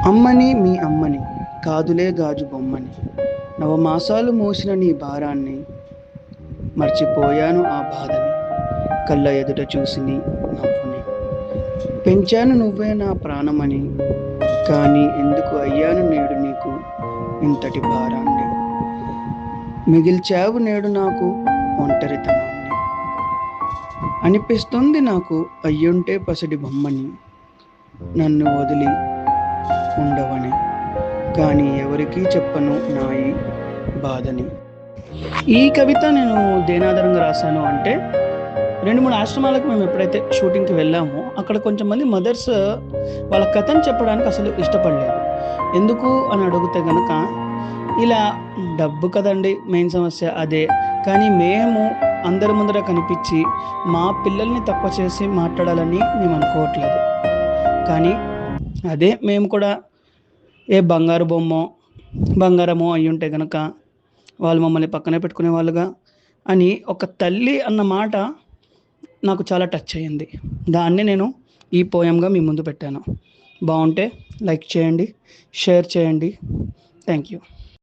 అమ్మని మీ అమ్మని కాదులే గాజు బొమ్మని, నవమాసాలు మోసిన నీ భారాన్ని మర్చిపోయాను ఆ బాధని, కళ్ళ ఎదుట చూసి నీ నవ్వుని పెంచాను నువ్వే నా ప్రాణమని, కానీ ఎందుకు అయ్యాను నేడు నీకు ఇంతటి భారాన్ని, మిగిల్చావు నేడు నాకు ఒంటరితనాన్ని, అనిపిస్తుంది నాకు అయ్యుంటే పసిడి బొమ్మని, నన్ను వదిలి ఉండవని, కానీ ఎవరికీ చెప్పను నా ఈ బాధని. ఈ కవిత నేను దేనాధారంగా రాశాను అంటే, 2-3 ఆశ్రమాలకు మేము ఎప్పుడైతే షూటింగ్కి వెళ్ళామో అక్కడ కొంచెం మంది మదర్స్ వాళ్ళ కథను చెప్పడానికి అసలు ఇష్టపడలేదు. ఎందుకు అని అడిగితే కనుక, ఇలా డబ్బు కదండి మెయిన్ సమస్య అదే, కానీ మేము అందరి ముందర కనిపించి మా పిల్లల్ని తక్కువ చేసి మాట్లాడాలని మేము అనుకోవట్లేదు, కానీ అదే మేము కూడా ఏ బంగారు బొమ్మో బంగారమో అయి ఉంటే కనుక వాళ్ళు మమ్మల్ని పక్కనే పెట్టుకునే వాళ్ళుగా అని ఒక తల్లి అన్న మాట నాకు చాలా టచ్ అయ్యింది. దాన్ని నేను ఈ పోయంగా మీ ముందు పెట్టాను. బాగుంటే లైక్ చేయండి, షేర్ చేయండి. Thank you.